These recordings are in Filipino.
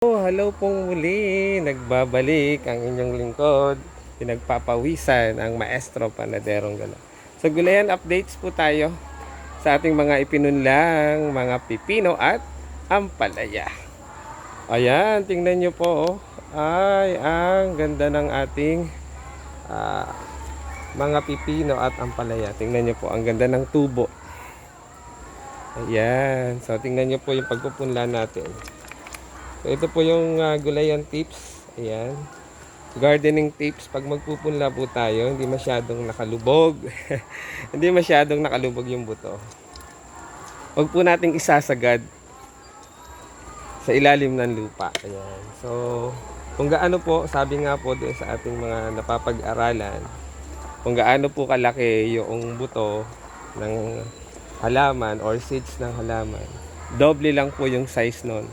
Hello pong muli, nagbabalik ang inyong lingkod, pinagpapawisan ang maestro panaderong gala. So gulayan updates po tayo sa ating mga ipinunlang mga pipino at ampalaya. Ayan, tingnan nyo po, ay ang ganda ng ating mga pipino at ampalaya. Tingnan nyo po, ang ganda ng tubo. Ayan, so tingnan nyo po yung pagpupunla natin. So, ito po yung gulayan tips. Ayan. Gardening tips. Pag magpupunla po tayo, hindi masyadong nakalubog. Hindi masyadong nakalubog yung buto. Huwag po nating isasagad sa ilalim ng lupa. Ayan. So, kung gaano po, sabi nga po doon sa ating mga napapag-aralan, kung gaano po kalaki yung buto ng halaman or seeds ng halaman, doble lang po yung size nun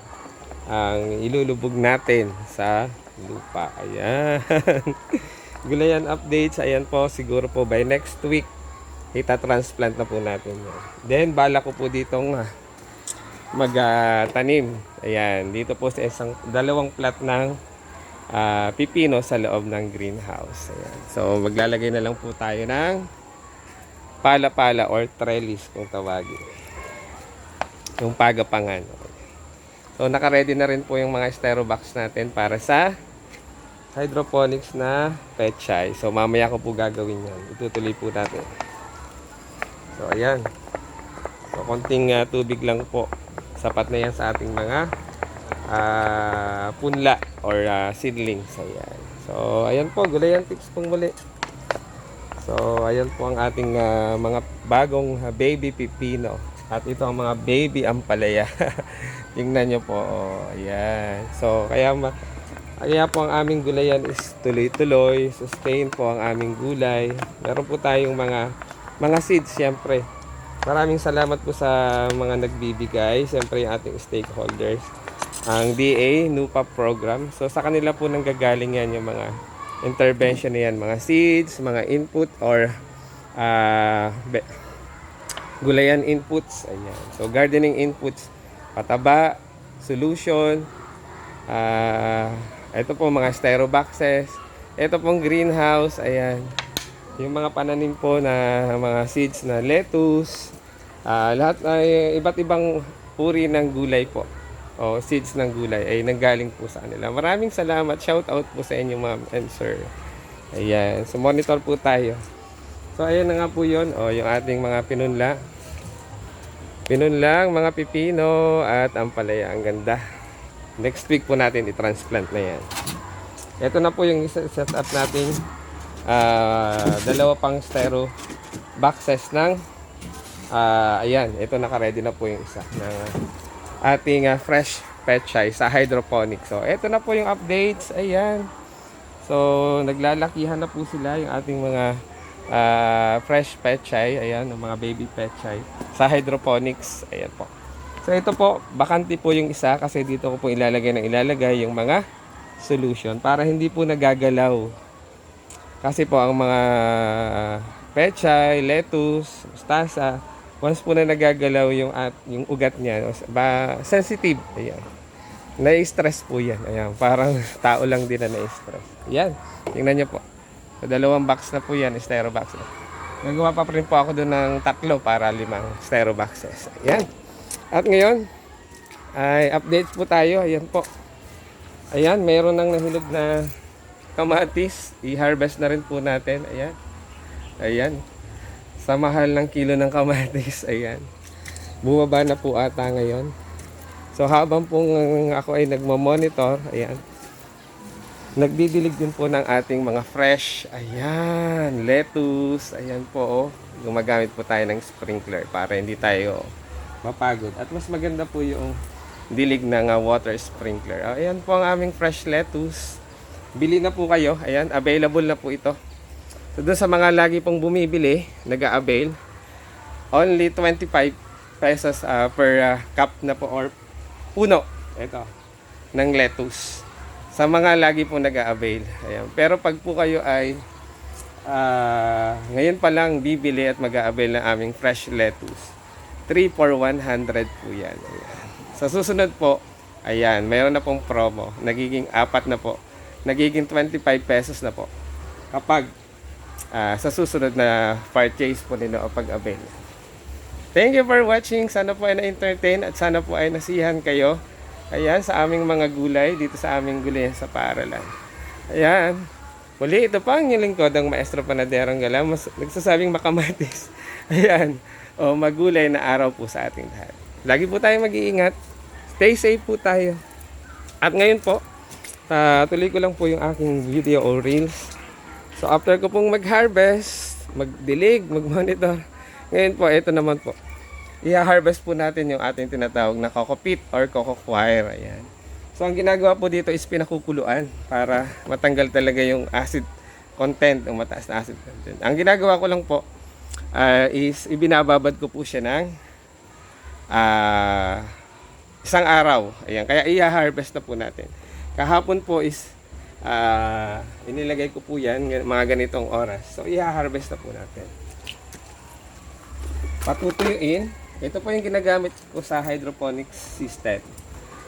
ang ilulubog natin sa lupa. Ayan. Gulayan updates. Ayan po, siguro po by next week ita-transplant na po natin yan. Then bala ko po ditong magtanim. Ayan, dito po sa dalawang plat ng pipino sa loob ng greenhouse. Ayan. So maglalagay na lang po tayo ng pala-pala or trellis kung tawagin. Yung pagapangan. So naka-ready na rin po yung mga styro box natin para sa hydroponics na pechay. So mamaya ko po gagawin yan. Itutuloy po natin. So ayan. So konting tubig lang po. Sapat na yan sa ating mga punla or seedlings. Ayan. So ayan po, gulayan tips pong muli. So ayan po ang ating mga bagong baby pipino. At ito ang mga baby ampalaya. Tingnan nyo po. Oh, ayan. So, kaya po ang aming gulayan is tuloy-tuloy. Sustain po ang aming gulay. Meron po tayong mga seeds, siyempre. Maraming salamat po sa mga nagbibigay. Siyempre, yung ating stakeholders. Ang DA, NUPA program. So, sa kanila po nanggagaling yan yung mga intervention na yan. Mga seeds, mga input, or gulayan inputs. Ayan. So gardening inputs, pataba, solution, ito po mga styro boxes, ito pong greenhouse. Ayan. Yung mga pananim po na mga seeds na lettuce, lahat ay iba't ibang uri ng gulay po. O seeds ng gulay ay nanggaling po sa kanila. Maraming salamat. Shout out po sa inyo, ma'am and sir. Ayan. So monitor po tayo. So ayan na nga po yun. O, yung ating mga pinunla. Pinunlang mga pipino at ampalaya. Ang ganda. Next week po natin i-transplant na yan. Ito na po yung set up natin. Dalawa pang styro boxes ng ayan. Ito naka-ready na po yung isa ng ating fresh pechay sa hydroponic. So ito na po yung updates. Ayan. So naglalakihan na po sila yung ating mga fresh pechay, ayan, ng mga baby pechay sa hydroponics. Ayan po. So ito po, bakante po yung isa kasi dito ko po ilalagay yung mga solution para hindi po nagagalaw. Kasi po ang mga pechay, lettuce, mustasa, once po na nagagalaw yung ugat niya, sensitive. Ayan. Na-stress po yan. Ayan, parang tao lang din na na-stress. Ayan, tingnan niyo po. So, dalawang box na po yan, styro box. Nagawa pa rin po ako doon ng 3 para 5 styro boxes. Ayan. At ngayon, ay updates po tayo. Ayan po. Ayan, mayroon nang nahilog na kamatis. I-harvest na rin po natin. Ayan. Ayan. Sa mahal ng kilo ng kamatis. Ayan. Bumaba na po ata ngayon. So, habang po ako ay nagmamonitor, ayan, nagdidilig din po ng ating mga fresh, ayan, lettuce, ayan po, oh. Gumagamit po tayo ng sprinkler para hindi tayo mapagod. At mas maganda po yung dilig ng water sprinkler. Ayan po ang aming fresh lettuce. Bili na po kayo, ayan, available na po ito. So doon sa mga lagi pong bumibili, nag-a-avail, only 25 pesos per cup na po or puno, ito, ng lettuce. Sa mga lagi po nag-a-avail. Ayan. Pero pag po kayo ay ngayon pa lang bibili at mag-a-avail ng aming fresh lettuce, 3 for 100 po yan. Ayan. Sa susunod po Ayan, mayroon na pong promo. Nagiging 4 na po. Nagiging 25 pesos na po. Kapag sa susunod na purchase po nila o pag-avail. Thank you for watching. Sana po ay na-entertain at sana po ay nasihan kayo. Ayan, sa aming mga gulay, dito sa aming gulay sa paaralan. Ayan. Muli, ito pa ang inyong lingkod, ang Maestro Panaderong Gala. Nagsasabing makamatis. Ayan. O magulay na araw po sa ating lahat. Lagi po tayong mag-iingat. Stay safe po tayo. At ngayon po, tuloy ko lang po yung aking video o reels. So after ko pong mag-harvest, magdilig, mag-monitor, ngayon po, ito naman po. I-harvest po natin yung ating tinatawag na coco peat or coco coir. Ayan. So ang ginagawa po dito is pinakukuluan para matanggal talaga yung acid content, yung mataas na acid content. Ang ginagawa ko lang po is ibinababad ko po siya ng isang araw. Ayan. Kaya i-harvest na po natin. Kahapon po is inilagay ko po yan mga ganitong oras. So i-harvest na po natin. Patutuyuin. Ito po yung ginagamit ko sa hydroponics system.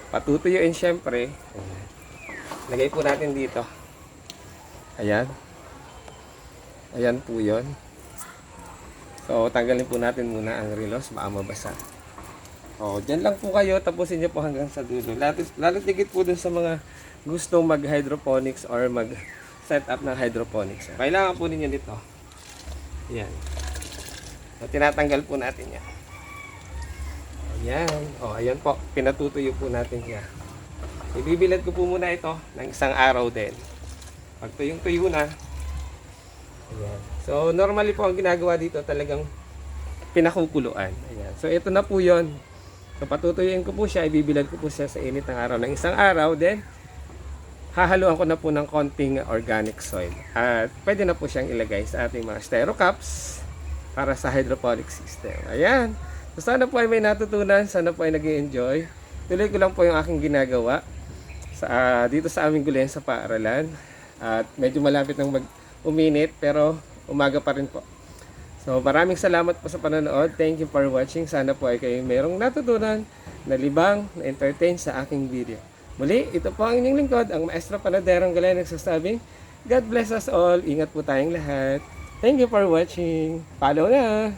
Patutuyuin syempre. Lagay po natin dito. Ayan. Ayan po yun. So tanggalin po natin muna ang relos. Baka mabasa. O, dyan lang po kayo. Tapusin nyo po hanggang sa dulo. Lalo tigit po dun sa mga gustong mag-hydroponics or mag-set up ng hydroponics. Kailangan po ninyo dito. Ayan. So, tinatanggal po natin yan. Ayan. O, ayan po. Pinatutuyo po natin yan. Ibibilad ko po muna ito ng isang araw din. Pag tuyong-tuyo na. Ayan. So, normally po ang ginagawa dito talagang pinakukuluan. Ayan. So, ito na po yun. So, patutuyuin ko po siya. Ibibilad ko po siya sa init ng araw ng isang araw. Then, hahaluan ko na po ng konting organic soil. At pwede na po siyang ilagay sa ating mga styro cups para sa hydroponic system. Ayan. So, sana po ay may natutunan. Sana po ay nag-i-enjoy. Tuloy ko lang po yung aking ginagawa dito sa aming gulayan sa paaralan. At medyo malapit ng uminit pero umaga pa rin po. So maraming salamat po sa panonood. Thank you for watching. Sana po ay kayo mayroong natutunan, nalibang, na-entertain sa aking video. Muli, ito po ang inyong lingkod, ang Maestro Panaderong Gala, nagsasabing, God bless us all. Ingat po tayong lahat. Thank you for watching. Follow na!